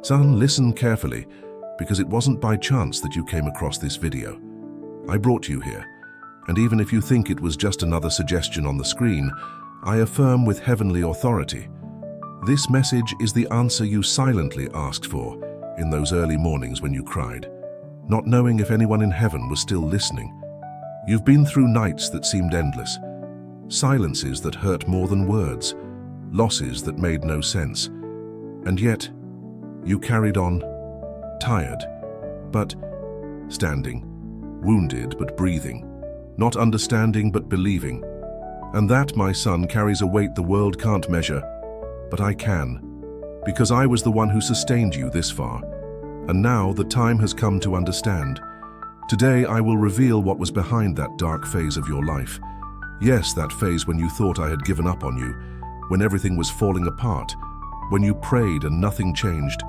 Son, listen carefully, because it wasn't by chance that you came across this video. I brought you here, and even if you think it was just another suggestion on the screen, I affirm with heavenly authority, this message is the answer you silently asked for in those early mornings when you cried, not knowing if anyone in heaven was still listening. You've been through nights that seemed endless, silences that hurt more than words, losses that made no sense, and yet you carried on, tired, but standing, wounded but breathing, not understanding but believing. And that, my son, carries a weight the world can't measure, but I can, because I was the one who sustained you this far. And now the time has come to understand. Today I will reveal what was behind that dark phase of your life. Yes, that phase when you thought I had given up on you, when everything was falling apart, when you prayed and nothing changed,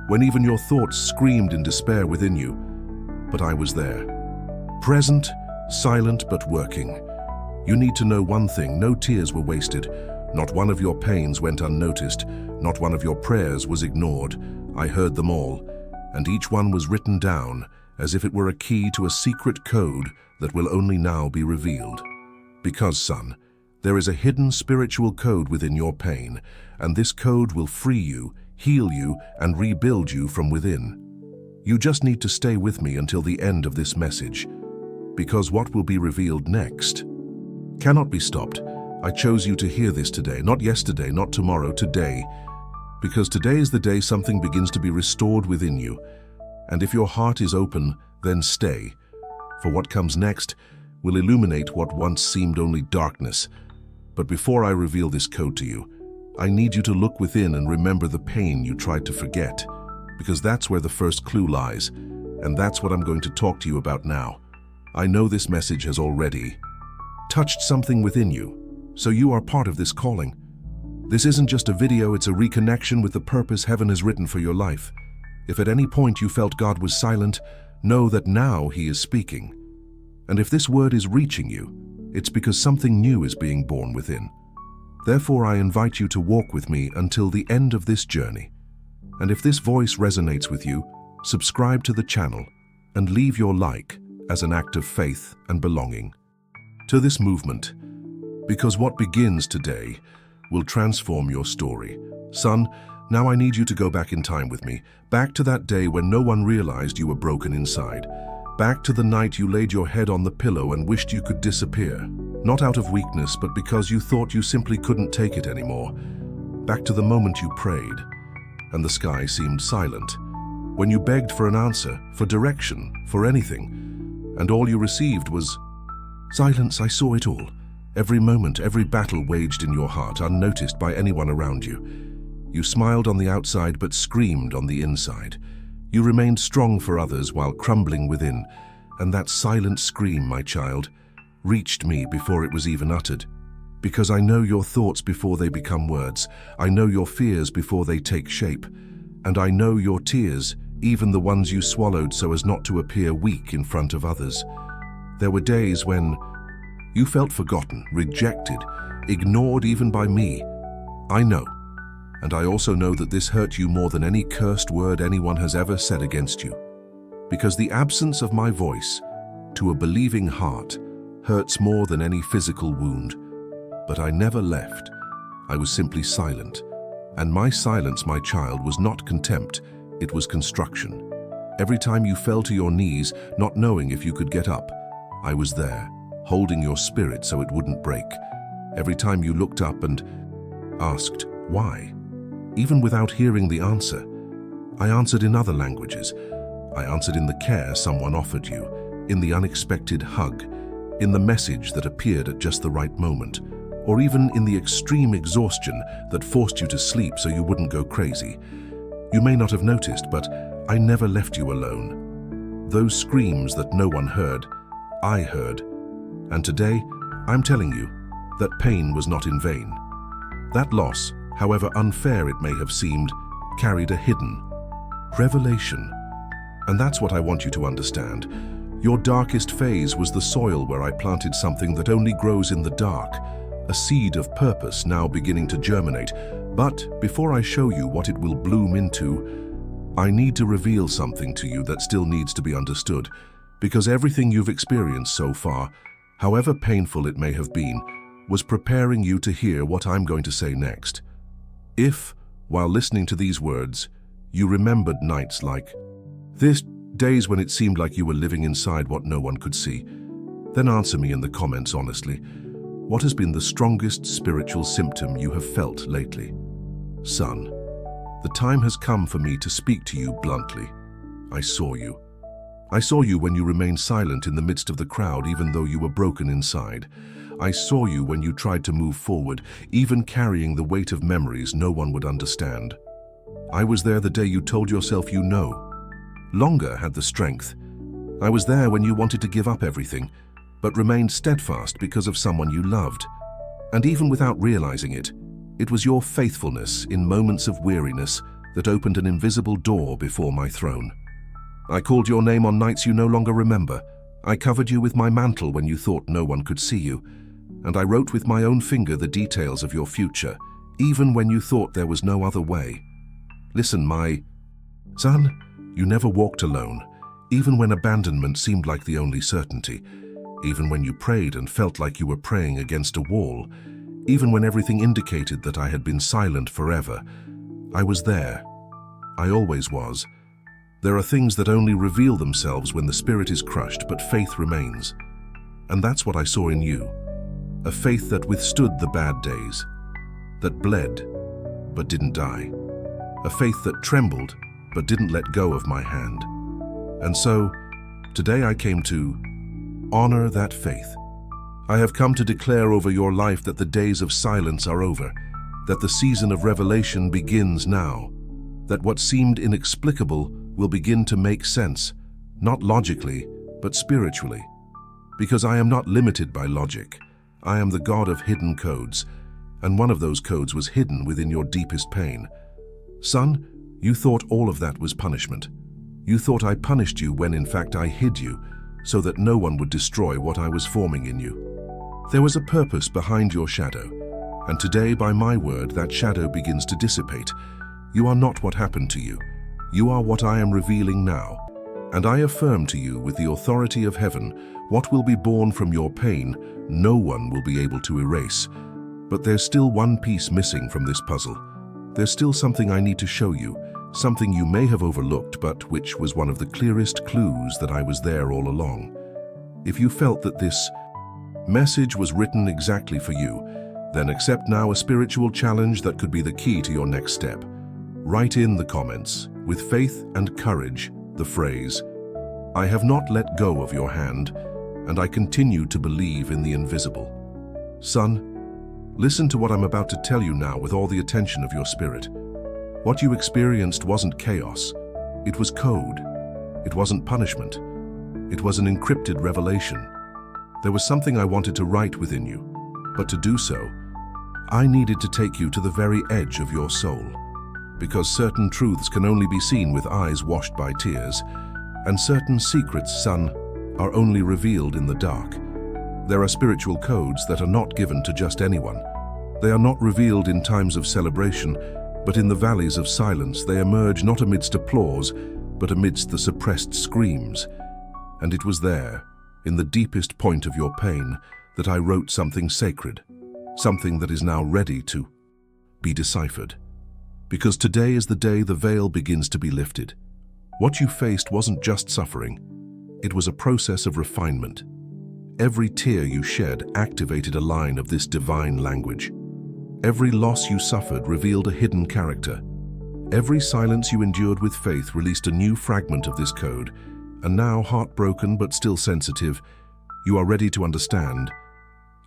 when even your thoughts screamed in despair within you. But I was there, present, silent but working. You need to know one thing: no tears were wasted. Not one of your pains went unnoticed. Not one of your prayers was ignored. I heard them all, and each one was written down as if it were a key to a secret code that will only now be revealed. Because, son, there is a hidden spiritual code within your pain, and this code will free you, heal you, and rebuild you from within. You just need to stay with me until the end of this message, because what will be revealed next cannot be stopped. I chose you to hear this today, not yesterday, not tomorrow, today, because today is the day something begins to be restored within you. And if your heart is open, then stay, for what comes next will illuminate what once seemed only darkness. But before I reveal this code to you, I need you to look within and remember the pain you tried to forget, because that's where the first clue lies, and that's what I'm going to talk to you about now. I know this message has already touched something within you, so you are part of this calling. This isn't just a video, it's a reconnection with the purpose heaven has written for your life. If at any point you felt God was silent, know that now He is speaking. And if this word is reaching you, it's because something new is being born within. Therefore, I invite you to walk with me until the end of this journey. And if this voice resonates with you, subscribe to the channel and leave your like as an act of faith and belonging to this movement, because what begins today will transform your story. Son, now I need you to go back in time with me, back to that day when no one realized you were broken inside, back to the night you laid your head on the pillow and wished you could disappear, not out of weakness, but because you thought you simply couldn't take it anymore. Back to the moment you prayed, and the sky seemed silent, when you begged for an answer, for direction, for anything, and all you received was silence. I saw it all. Every moment, every battle waged in your heart, unnoticed by anyone around you. You smiled on the outside but screamed on the inside. You remained strong for others while crumbling within, and that silent scream, my child, reached me before it was even uttered. Because I know your thoughts before they become words. I know your fears before they take shape. And I know your tears, even the ones you swallowed so as not to appear weak in front of others. There were days when you felt forgotten, rejected, ignored even by me. I know. And I also know that this hurt you more than any cursed word anyone has ever said against you. Because the absence of my voice to a believing heart hurts more than any physical wound. But I never left. I was simply silent. And my silence, my child, was not contempt, it was construction. Every time you fell to your knees, not knowing if you could get up, I was there, holding your spirit so it wouldn't break. Every time you looked up and asked, why? Even without hearing the answer, I answered in other languages. I answered in the care someone offered you, in the unexpected hug, in the message that appeared at just the right moment, or even in the extreme exhaustion that forced you to sleep so you wouldn't go crazy. You may not have noticed, but I never left you alone. Those screams that no one heard, I heard. And today, I'm telling you that pain was not in vain. That loss, however unfair it may have seemed, carried a hidden revelation. And that's what I want you to understand. Your darkest phase was the soil where I planted something that only grows in the dark, a seed of purpose now beginning to germinate. But before I show you what it will bloom into, I need to reveal something to you that still needs to be understood, because everything you've experienced so far, however painful it may have been, was preparing you to hear what I'm going to say next. If, while listening to these words, you remembered nights like this, days when it seemed like you were living inside what no one could see, then answer me in the comments honestly. What has been the strongest spiritual symptom you have felt lately? Son, the time has come for me to speak to you bluntly. I saw you. I saw you when you remained silent in the midst of the crowd, even though you were broken inside. I saw you when you tried to move forward, even carrying the weight of memories no one would understand. I was there the day you told yourself you longer had the strength. I was there when you wanted to give up everything, but remained steadfast because of someone you loved. And even without realizing it, it was your faithfulness in moments of weariness that opened an invisible door before my throne. I called your name on nights you no longer remember. I covered you with my mantle when you thought no one could see you. And I wrote with my own finger the details of your future, even when you thought there was no other way. Listen, my son, you never walked alone, even when abandonment seemed like the only certainty, even when you prayed and felt like you were praying against a wall, even when everything indicated that I had been silent forever. I was there. I always was. There are things that only reveal themselves when the spirit is crushed, but faith remains. And that's what I saw in you. A faith that withstood the bad days, that bled, but didn't die. A faith that trembled, but didn't let go of my hand. And so, today I came to honor that faith. I have come to declare over your life that the days of silence are over, that the season of revelation begins now, that what seemed inexplicable will begin to make sense, not logically, but spiritually. Because I am not limited by logic. I am the God of hidden codes, and one of those codes was hidden within your deepest pain. Son, you thought all of that was punishment. You thought I punished you when in fact I hid you, so that no one would destroy what I was forming in you. There was a purpose behind your shadow, and today, by my word, that shadow begins to dissipate. You are not what happened to you. You are what I am revealing now. And I affirm to you with the authority of heaven, what will be born from your pain, no one will be able to erase. But there's still one piece missing from this puzzle. There's still something I need to show you, something you may have overlooked, but which was one of the clearest clues that I was there all along. If you felt that this message was written exactly for you, then accept now a spiritual challenge that could be the key to your next step. Write in the comments, with faith and courage, the phrase, "I have not let go of your hand, and I continue to believe in the invisible." Son, listen to what I'm about to tell you now with all the attention of your spirit. What you experienced wasn't chaos. It was code. It wasn't punishment. It was an encrypted revelation. There was something I wanted to write within you, but to do so, I needed to take you to the very edge of your soul. Because certain truths can only be seen with eyes washed by tears, and certain secrets, son, are only revealed in the dark. There are spiritual codes that are not given to just anyone. They are not revealed in times of celebration, but in the valleys of silence they emerge not amidst applause, but amidst the suppressed screams. And it was there, in the deepest point of your pain, that I wrote something sacred, something that is now ready to be deciphered. Because today is the day the veil begins to be lifted. What you faced wasn't just suffering. It was a process of refinement. Every tear you shed activated a line of this divine language. Every loss you suffered revealed a hidden character. Every silence you endured with faith released a new fragment of this code. And now, heartbroken but still sensitive, you are ready to understand.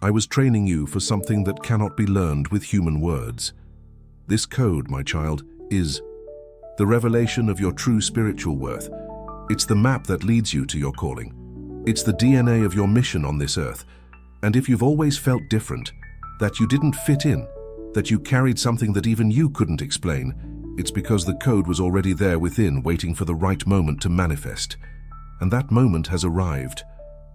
I was training you for something that cannot be learned with human words. This code, my child, is the revelation of your true spiritual worth. It's the map that leads you to your calling. It's the DNA of your mission on this earth. And if you've always felt different, that you didn't fit in, that you carried something that even you couldn't explain, it's because the code was already there within, waiting for the right moment to manifest. And that moment has arrived.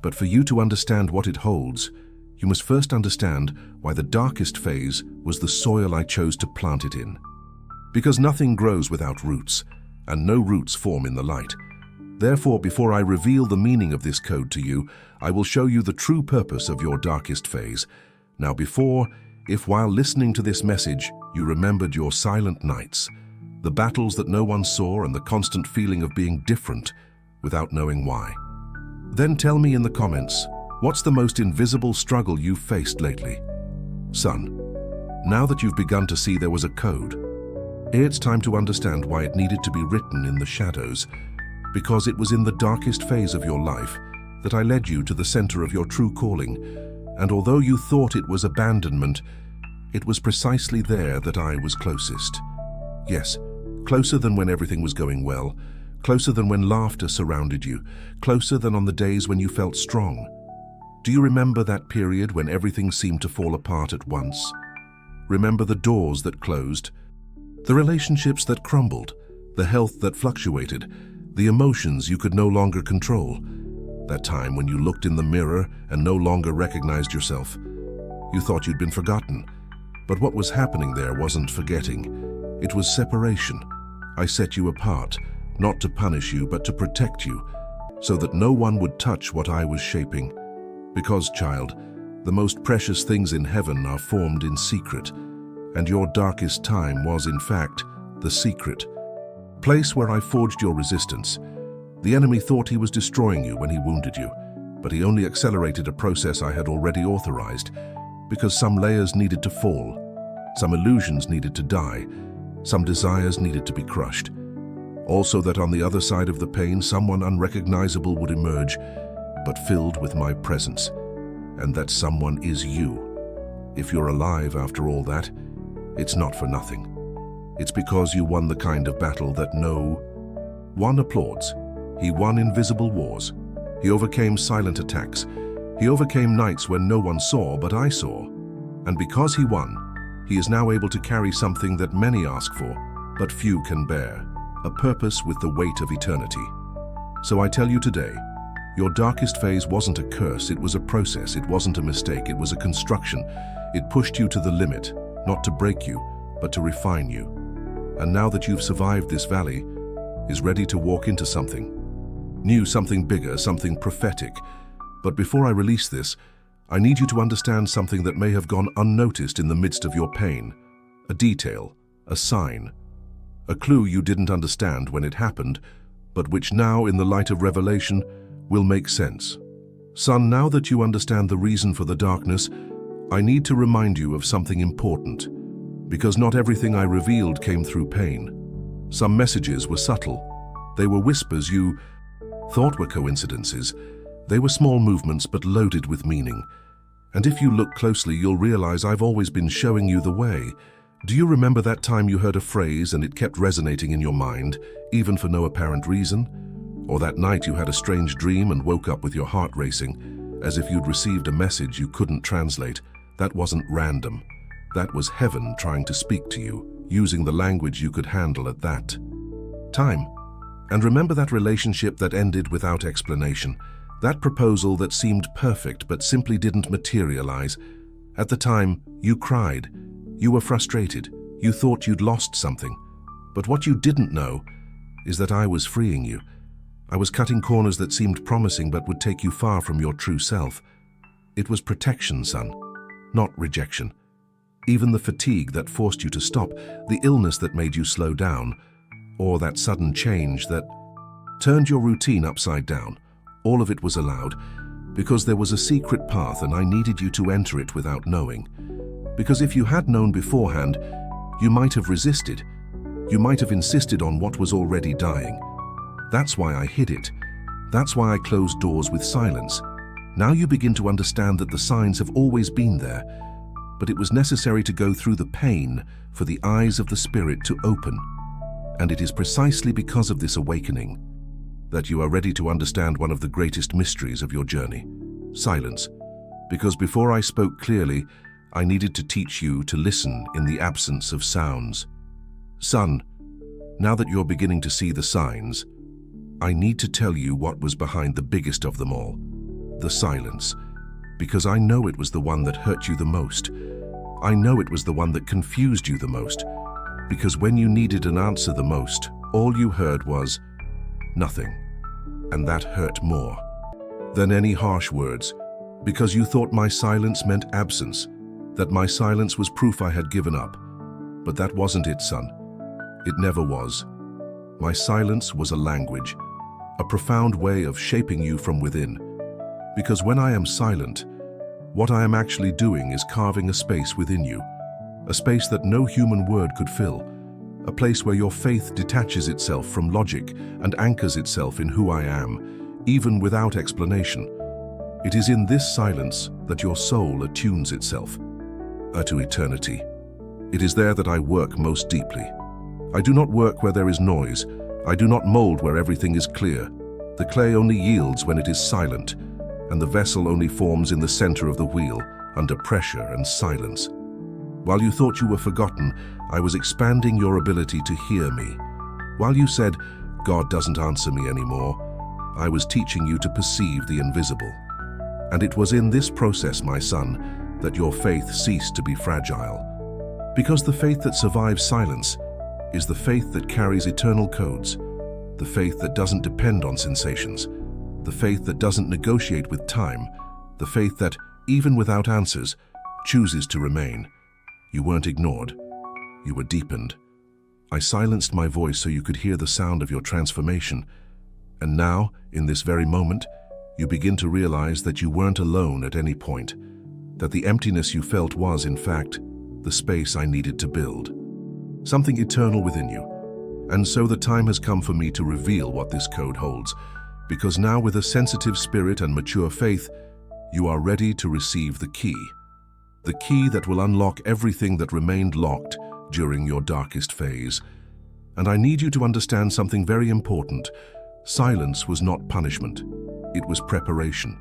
But for you to understand what it holds, you must first understand why the darkest phase was the soil I chose to plant it in. Because nothing grows without roots, and no roots form in the light. Therefore, before I reveal the meaning of this code to you, I will show you the true purpose of your darkest phase. Now if while listening to this message, you remembered your silent nights, the battles that no one saw and the constant feeling of being different without knowing why, then tell me in the comments, what's the most invisible struggle you've faced lately? Son, now that you've begun to see there was a code, it's time to understand why it needed to be written in the shadows, because it was in the darkest phase of your life that I led you to the center of your true calling, and although you thought it was abandonment, it was precisely there that I was closest. Yes, closer than when everything was going well, closer than when laughter surrounded you, closer than on the days when you felt strong. Do you remember that period when everything seemed to fall apart at once? Remember the doors that closed, the relationships that crumbled, the health that fluctuated, the emotions you could no longer control. That time when you looked in the mirror and no longer recognized yourself. You thought you'd been forgotten, but what was happening there wasn't forgetting. It was separation. I set you apart, not to punish you, but to protect you, so that no one would touch what I was shaping. Because, child, the most precious things in heaven are formed in secret, and your darkest time was, in fact, the secret place where I forged your resistance. The enemy thought he was destroying you when he wounded you, but he only accelerated a process I had already authorized, because some layers needed to fall, some illusions needed to die, some desires needed to be crushed. Also that on the other side of the pain, someone unrecognizable would emerge, but filled with my presence, and that someone is you. If you're alive after all that, it's not for nothing. It's because you won the kind of battle that no one applauds. He won invisible wars. He overcame silent attacks. He overcame nights when no one saw, but I saw. And because he won, he is now able to carry something that many ask for, but few can bear, a purpose with the weight of eternity. So I tell you today, your darkest phase wasn't a curse, it was a process, it wasn't a mistake, it was a construction. It pushed you to the limit, not to break you, but to refine you. And now that you've survived this valley, is ready to walk into something new, something bigger, something prophetic. But before I release this, I need you to understand something that may have gone unnoticed in the midst of your pain. A detail, a sign, a clue you didn't understand when it happened, but which now, in the light of revelation, will make sense. Son, now that you understand the reason for the darkness, I need to remind you of something important, because not everything I revealed came through pain. Some messages were subtle. They were whispers you thought were coincidences. They were small movements but loaded with meaning. And if you look closely, you'll realize I've always been showing you the way. Do you remember that time you heard a phrase and it kept resonating in your mind, even for no apparent reason? Or that night you had a strange dream and woke up with your heart racing, as if you'd received a message you couldn't translate? That wasn't random. That was heaven trying to speak to you, using the language you could handle at that time. And remember that relationship that ended without explanation, that proposal that seemed perfect but simply didn't materialize. At the time, you cried, you were frustrated, you thought you'd lost something. But what you didn't know is that I was freeing you. I was cutting corners that seemed promising but would take you far from your true self. It was protection, son, not rejection. Even the fatigue that forced you to stop, the illness that made you slow down, or that sudden change that turned your routine upside down, all of it was allowed because there was a secret path and I needed you to enter it without knowing. Because if you had known beforehand, you might have resisted. You might have insisted on what was already dying. That's why I hid it. That's why I closed doors with silence. Now you begin to understand that the signs have always been there, but it was necessary to go through the pain for the eyes of the Spirit to open. And it is precisely because of this awakening that you are ready to understand one of the greatest mysteries of your journey, silence. Because before I spoke clearly, I needed to teach you to listen in the absence of sounds. Son, now that you're beginning to see the signs, I need to tell you what was behind the biggest of them all, the silence. Because I know it was the one that hurt you the most. I know it was the one that confused you the most. Because when you needed an answer the most, All you heard was nothing, and that hurt more than any harsh words, because you thought my silence meant absence, that my silence was proof I had given up. But that wasn't it, son. It never was. My silence was a language, a profound way of shaping you from within. Because when I am silent, what I am actually doing is carving a space within you, a space that no human word could fill, a place where your faith detaches itself from logic and anchors itself in who I am, even without explanation. It is in this silence that your soul attunes itself to eternity. It is there that I work most deeply. I do not work where there is noise. I do not mold where everything is clear. The clay only yields when it is silent, and the vessel only forms in the center of the wheel, under pressure and silence. While you thought you were forgotten, I was expanding your ability to hear me. While you said, God doesn't answer me anymore, I was teaching you to perceive the invisible. And it was in this process, my son, that your faith ceased to be fragile. Because the faith that survives silence is the faith that carries eternal codes, the faith that doesn't depend on sensations, the faith that doesn't negotiate with time, the faith that, even without answers, chooses to remain. You weren't ignored. You were deepened. I silenced my voice so you could hear the sound of your transformation. And now, in this very moment, you begin to realize that you weren't alone at any point, that the emptiness you felt was, in fact, the space I needed to build. Something eternal within you. And so the time has come for me to reveal what this code holds, because now with a sensitive spirit and mature faith, you are ready to receive the key that will unlock everything that remained locked during your darkest phase. And I need you to understand something very important. Silence was not punishment. It was preparation.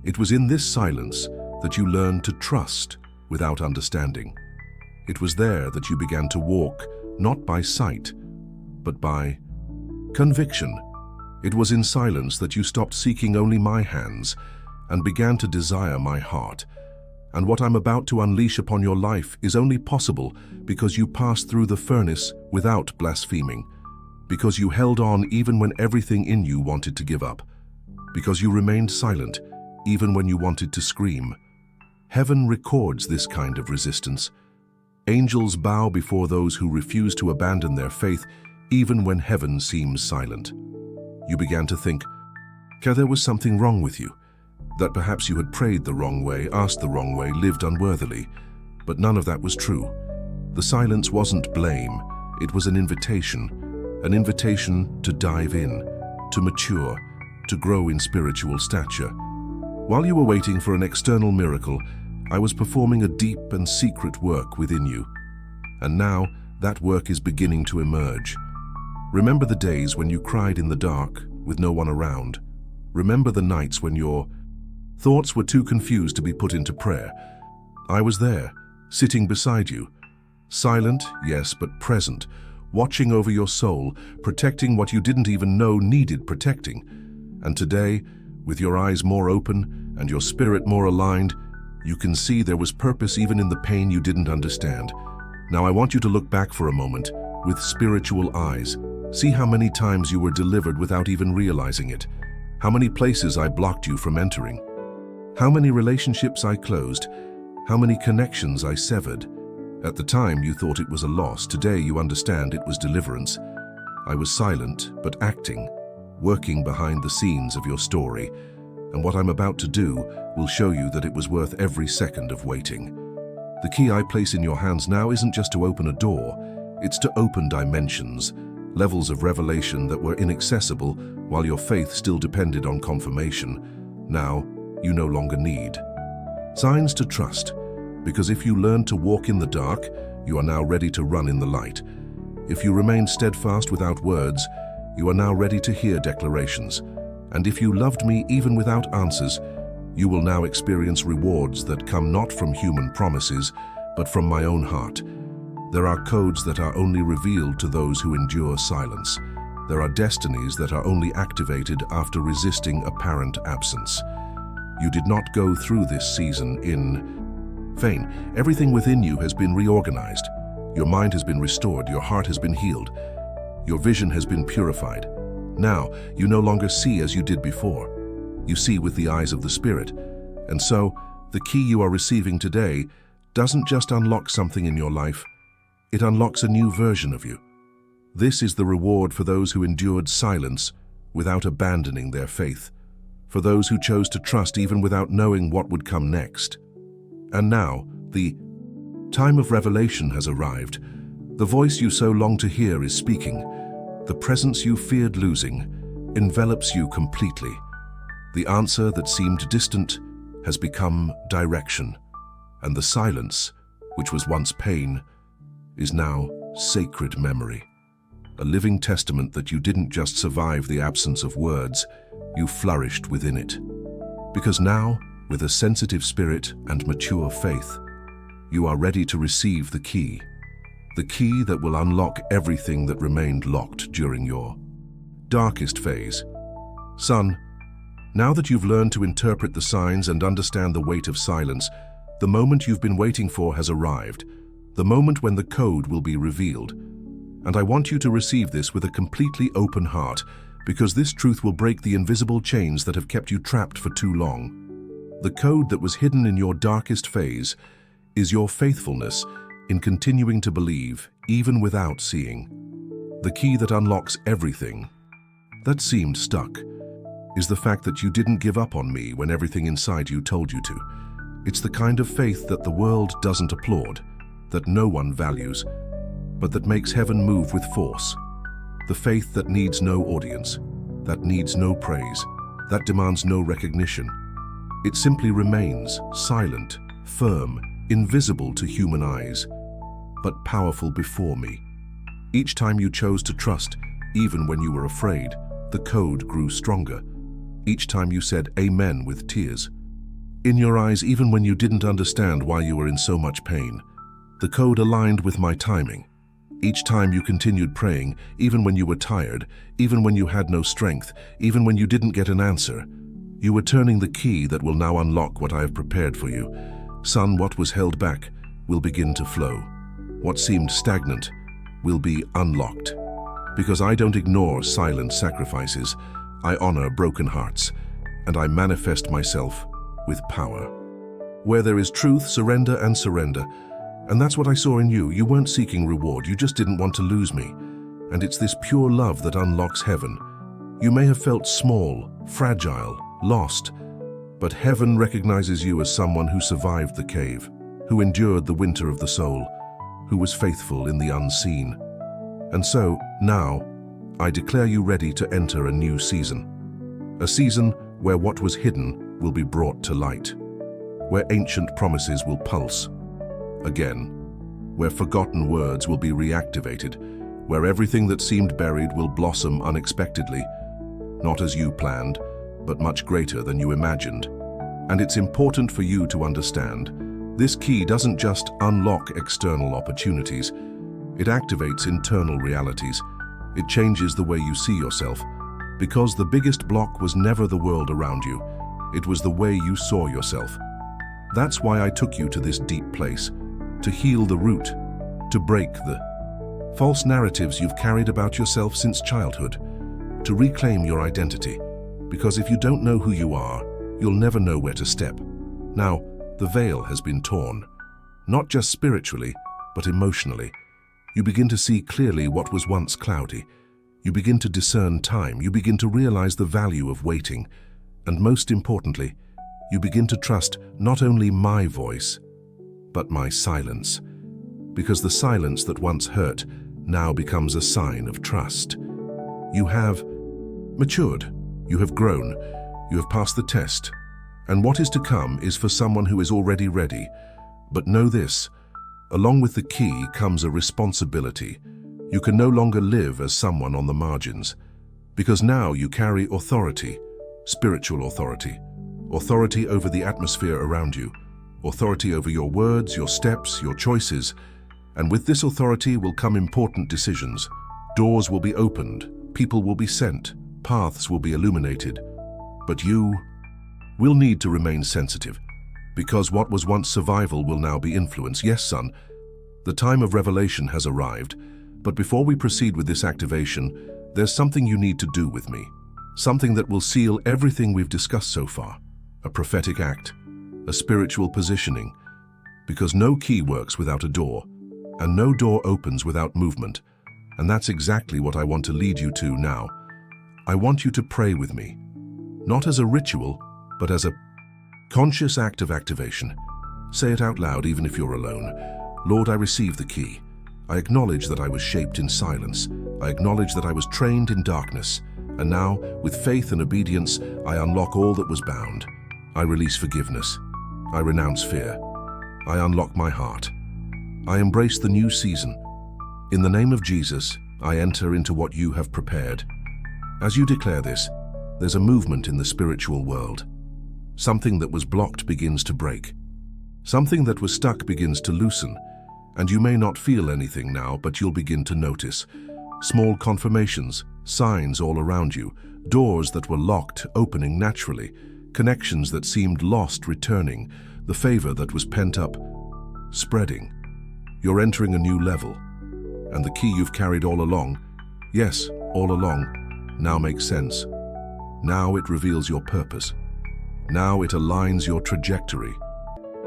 It was in this silence that you learned to trust without understanding. It was there that you began to walk, not by sight, but by conviction. It was in silence that you stopped seeking only my hands and began to desire my heart. And what I'm about to unleash upon your life is only possible because you passed through the furnace without blaspheming, because you held on even when everything in you wanted to give up, because you remained silent even when you wanted to scream. Heaven records this kind of resistance. Angels bow before those who refuse to abandon their faith even when heaven seems silent. You began to think, there was something wrong with you, that perhaps you had prayed the wrong way, asked the wrong way, lived unworthily. But none of that was true. The silence wasn't blame, it was an invitation to dive in, to mature, to grow in spiritual stature. While you were waiting for an external miracle, I was performing a deep and secret work within you. And now that work is beginning to emerge. Remember the days when you cried in the dark with no one around. Remember the nights when your thoughts were too confused to be put into prayer. I was there, sitting beside you. Silent, yes, but present, watching over your soul, protecting what you didn't even know needed protecting. And today, with your eyes more open and your spirit more aligned, you can see there was purpose even in the pain you didn't understand. Now I want you to look back for a moment with spiritual eyes. See how many times you were delivered without even realizing it. How many places I blocked you from entering. How many relationships I closed. How many connections I severed. At the time you thought it was a loss. Today you understand it was deliverance. I was silent but acting, working behind the scenes of your story. And what I'm about to do will show you that it was worth every second of waiting. The key I place in your hands now isn't just to open a door, it's to open dimensions, levels of revelation that were inaccessible while your faith still depended on confirmation. Now, you no longer need signs to trust, because if you learn to walk in the dark, you are now ready to run in the light. If you remain steadfast without words, you are now ready to hear declarations. And if you loved me even without answers, you will now experience rewards that come not from human promises, but from my own heart. There are codes that are only revealed to those who endure silence. There are destinies that are only activated after resisting apparent absence. You did not go through this season in vain. Everything within you has been reorganized. Your mind has been restored, your heart has been healed. Your vision has been purified. Now, you no longer see as you did before. You see with the eyes of the Spirit. And so, the key you are receiving today doesn't just unlock something in your life, it unlocks a new version of you. This is the reward for those who endured silence without abandoning their faith, for those who chose to trust even without knowing what would come next. And now, the time of revelation has arrived. The voice you so long to hear is speaking. The presence you feared losing envelops you completely. The answer that seemed distant has become direction, and the silence, which was once pain, is now sacred memory. A living testament that you didn't just survive the absence of words, you flourished within it. Because now, with a sensitive spirit and mature faith, you are ready to receive the key that will unlock everything that remained locked during your darkest phase. Son, now that you've learned to interpret the signs and understand the weight of silence, the moment you've been waiting for has arrived, the moment when the code will be revealed. And I want you to receive this with a completely open heart, because this truth will break the invisible chains that have kept you trapped for too long. The code that was hidden in your darkest phase is your faithfulness in continuing to believe, even without seeing. The key that unlocks everything that seemed stuck is the fact that you didn't give up on me when everything inside you told you to. It's the kind of faith that the world doesn't applaud, that no one values, but that makes heaven move with force. The faith that needs no audience, that needs no praise, that demands no recognition. It simply remains silent, firm, invisible to human eyes, but powerful before me. Each time you chose to trust, even when you were afraid, the code grew stronger. Each time you said amen with tears in your eyes, even when you didn't understand why you were in so much pain, the code aligned with my timing. Each time you continued praying, even when you were tired, even when you had no strength, even when you didn't get an answer, you were turning the key that will now unlock what I have prepared for you. Son, what was held back will begin to flow. What seemed stagnant will be unlocked. Because I don't ignore silent sacrifices, I honor broken hearts, and I manifest myself with power. Where there is truth, surrender. And that's what I saw in you. You weren't seeking reward, you just didn't want to lose me. And it's this pure love that unlocks heaven. You may have felt small, fragile, lost, but heaven recognizes you as someone who survived the cave, who endured the winter of the soul, who was faithful in the unseen. And so, now, I declare you ready to enter a new season. A season where what was hidden will be brought to light, where ancient promises will pulse again, where forgotten words will be reactivated, where everything that seemed buried will blossom unexpectedly, not as you planned, but much greater than you imagined. And it's important for you to understand, this key doesn't just unlock external opportunities, it activates internal realities. It changes the way you see yourself, because the biggest block was never the world around you, it was the way you saw yourself. That's why I took you to this deep place, to heal the root, to break the false narratives you've carried about yourself since childhood, to reclaim your identity, because if you don't know who you are, you'll never know where to step. Now, the veil has been torn, not just spiritually, but emotionally. You begin to see clearly what was once cloudy. You begin to discern time. You begin to realize the value of waiting. And most importantly, you begin to trust not only my voice, but my silence. Because the silence that once hurt now becomes a sign of trust. You have matured. You have grown. You have passed the test. And what is to come is for someone who is already ready. But know this, along with the key comes a responsibility. You can no longer live as someone on the margins, because now you carry authority, spiritual authority, authority over the atmosphere around you, authority over your words, your steps, your choices. And with this authority will come important decisions. Doors will be opened, people will be sent, paths will be illuminated. But you will need to remain sensitive, because what was once survival will now be influence. Yes, son, the time of revelation has arrived. But before we proceed with this activation, there's something you need to do with me. Something that will seal everything we've discussed so far. A prophetic act, a spiritual positioning. Because no key works without a door, and no door opens without movement. And that's exactly what I want to lead you to now. I want you to pray with me. Not as a ritual, but as a conscious act of activation. Say it out loud even if you're alone. Lord, I receive the key. I acknowledge that I was shaped in silence. I acknowledge that I was trained in darkness. And now, with faith and obedience, I unlock all that was bound. I release forgiveness. I renounce fear. I unlock my heart. I embrace the new season. In the name of Jesus, I enter into what you have prepared. As you declare this, there's a movement in the spiritual world. Something that was blocked begins to break. Something that was stuck begins to loosen. And you may not feel anything now, but you'll begin to notice. Small confirmations, signs all around you, doors that were locked opening naturally, connections that seemed lost returning, the favor that was pent up spreading. You're entering a new level. And the key you've carried all along, yes, all along, now makes sense. Now it reveals your purpose. Now it aligns your trajectory.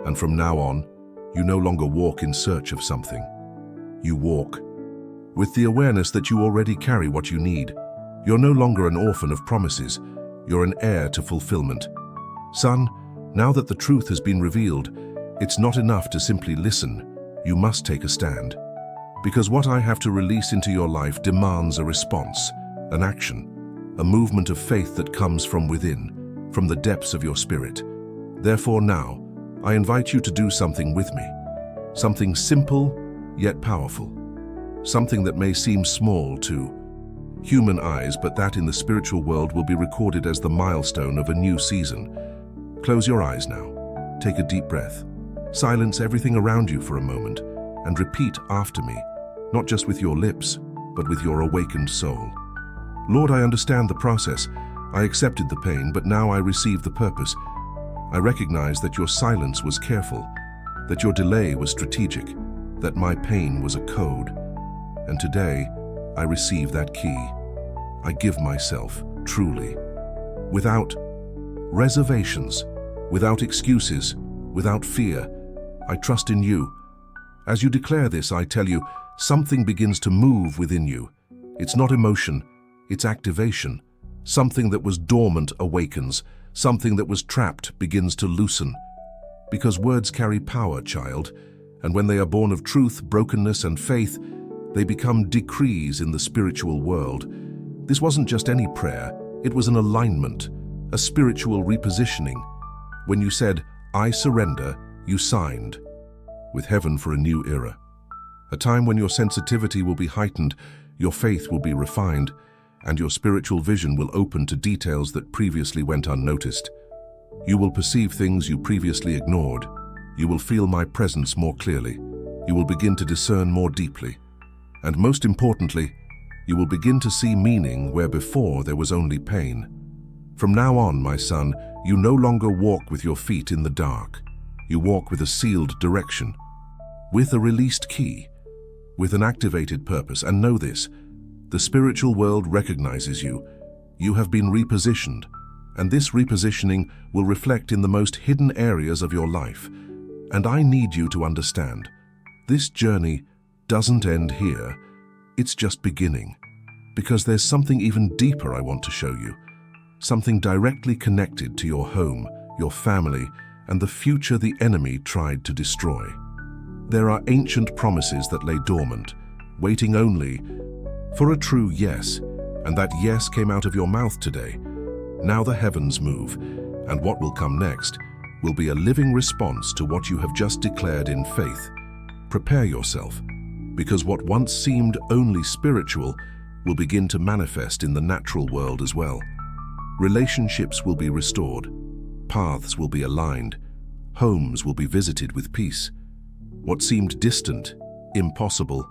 And from now on, you no longer walk in search of something. You walk with the awareness that you already carry what you need. You're no longer an orphan of promises. You're an heir to fulfillment. Son, now that the truth has been revealed, it's not enough to simply listen. You must take a stand. Because what I have to release into your life demands a response, an action, a movement of faith that comes from within, from the depths of your spirit. Therefore now, I invite you to do something with me. Something simple, yet powerful. Something that may seem small to human eyes, but that in the spiritual world will be recorded as the milestone of a new season. Close your eyes now. Take a deep breath. Silence everything around you for a moment and repeat after me, not just with your lips, but with your awakened soul. Lord, I understand the process. I accepted the pain, but now I receive the purpose. I recognize that your silence was careful, that your delay was strategic, that my pain was a code. And today, I receive that key. I give myself, truly, without reservations, without excuses, without fear. I trust in you. As you declare this, I tell you, something begins to move within you. It's not emotion, it's activation. Something that was dormant awakens. Something that was trapped begins to loosen. Because words carry power, child, and when they are born of truth, brokenness, and faith, they become decrees in the spiritual world. This wasn't just any prayer, it was an alignment, a spiritual repositioning. When you said, I surrender, you signed with heaven for a new era. A time when your sensitivity will be heightened, your faith will be refined, and your spiritual vision will open to details that previously went unnoticed. You will perceive things you previously ignored. You will feel my presence more clearly. You will begin to discern more deeply. And most importantly, you will begin to see meaning where before there was only pain. From now on, my son, you no longer walk with your feet in the dark. You walk with a sealed direction, with a released key, with an activated purpose. And know this, the spiritual world recognizes you. You have been repositioned, and this repositioning will reflect in the most hidden areas of your life. And I need you to understand, this journey doesn't end here. It's just beginning. Because there's something even deeper I want to show you. Something directly connected to your home, your family, and the future the enemy tried to destroy. There are ancient promises that lay dormant, waiting only for a true yes, and that yes came out of your mouth today. Now the heavens move, and what will come next will be a living response to what you have just declared in faith. Prepare yourself, because what once seemed only spiritual will begin to manifest in the natural world as well. Relationships will be restored, paths will be aligned, homes will be visited with peace. What seemed distant, impossible,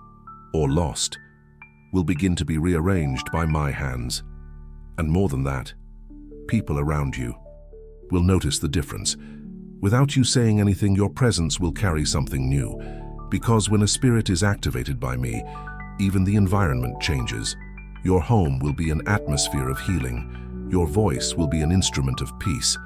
or lost will begin to be rearranged by my hands. And more than that, people around you will notice the difference. Without you saying anything, your presence will carry something new. Because when a spirit is activated by me, even the environment changes. Your home will be an atmosphere of healing. Your voice will be an instrument of peace.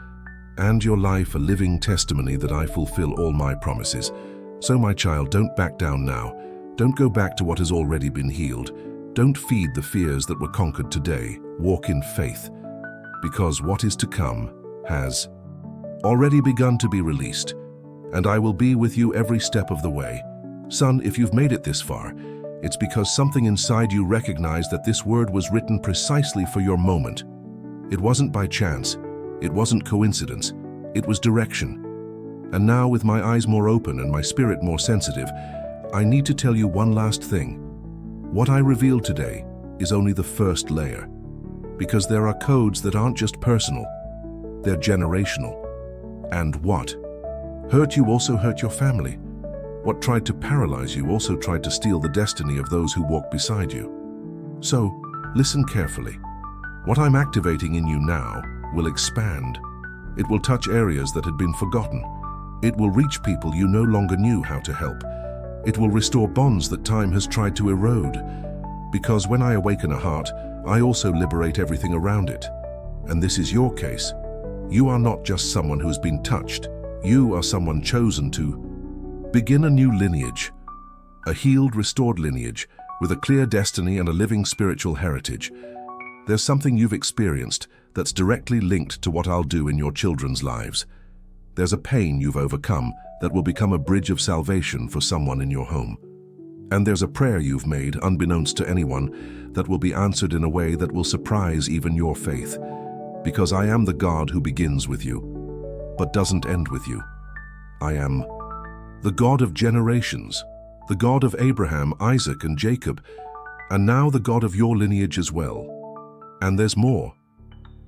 And your life a living testimony that I fulfill all my promises. So my child, don't back down now. Don't go back to what has already been healed. Don't feed the fears that were conquered today. Walk in faith, because what is to come has already begun to be released, and I will be with you every step of the way. Son, if you've made it this far, it's because something inside you recognized that this word was written precisely for your moment. It wasn't by chance. It wasn't coincidence. It was direction. And now, with my eyes more open and my spirit more sensitive, I need to tell you one last thing. What I revealed today is only the first layer, because there are codes that aren't just personal, they're generational. And what hurt you also hurt your family. What tried to paralyze you also tried to steal the destiny of those who walk beside you. So, listen carefully. What I'm activating in you now will expand. It will touch areas that had been forgotten. It will reach people you no longer knew how to help. It will restore bonds that time has tried to erode. Because when I awaken a heart, I also liberate everything around it. And this is your case. You are not just someone who has been touched. You are someone chosen to begin a new lineage. A healed, restored lineage with a clear destiny and a living spiritual heritage. There's something you've experienced that's directly linked to what I'll do in your children's lives. There's a pain you've overcome that will become a bridge of salvation for someone in your home. And there's a prayer you've made, unbeknownst to anyone, that will be answered in a way that will surprise even your faith. Because I am the God who begins with you, but doesn't end with you. I am the God of generations, the God of Abraham, Isaac, and Jacob, and now the God of your lineage as well. And there's more.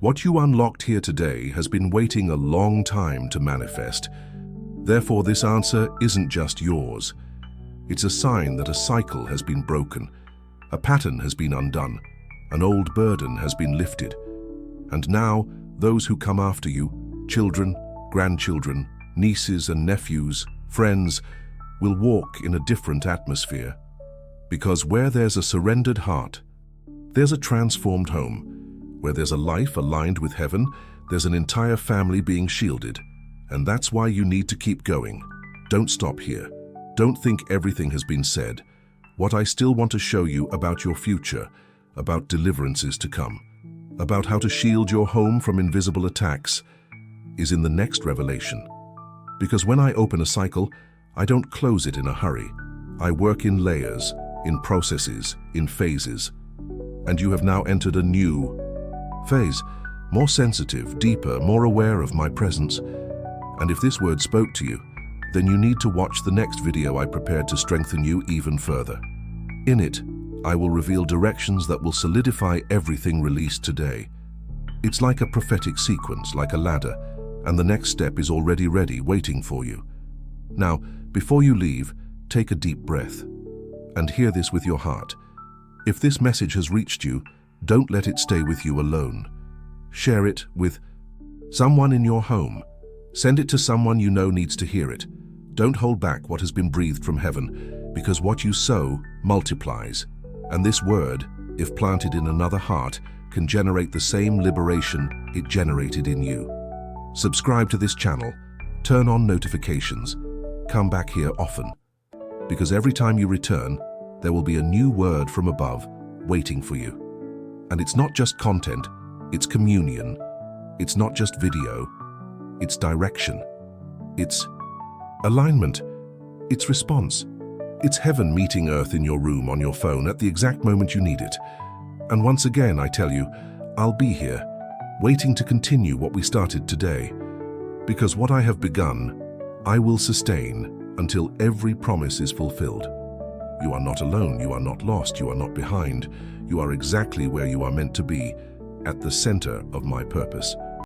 What you unlocked here today has been waiting a long time to manifest. Therefore, this answer isn't just yours. It's a sign that a cycle has been broken, a pattern has been undone, an old burden has been lifted. And now, those who come after you, children, grandchildren, nieces and nephews, friends, will walk in a different atmosphere. Because where there's a surrendered heart, there's a transformed home. Where there's a life aligned with heaven, there's an entire family being shielded. And that's why you need to keep going. Don't stop here. Don't think everything has been said. What I still want to show you about your future, about deliverances to come, about how to shield your home from invisible attacks, is in the next revelation. Because when I open a cycle, I don't close it in a hurry. I work in layers, in processes, in phases. And you have now entered a new phase, more sensitive, deeper, more aware of my presence. And if this word spoke to you, then you need to watch the next video I prepared to strengthen you even further. In it, I will reveal directions that will solidify everything released today. It's like a prophetic sequence, like a ladder, and the next step is already ready, waiting for you. Now, before you leave, take a deep breath and hear this with your heart. If this message has reached you, don't let it stay with you alone. Share it with someone in your home. Send it to someone you know needs to hear it. Don't hold back what has been breathed from heaven, because what you sow multiplies. And this word, if planted in another heart, can generate the same liberation it generated in you. Subscribe to this channel, turn on notifications, come back here often. Because every time you return, there will be a new word from above waiting for you. And it's not just content, it's communion. It's not just video, it's direction. It's alignment. It's response. It's heaven meeting earth in your room on your phone at the exact moment you need it. And once again, I tell you, I'll be here, waiting to continue what we started today. Because what I have begun, I will sustain until every promise is fulfilled. You are not alone, you are not lost, you are not behind. You are exactly where you are meant to be, at the center of my purpose.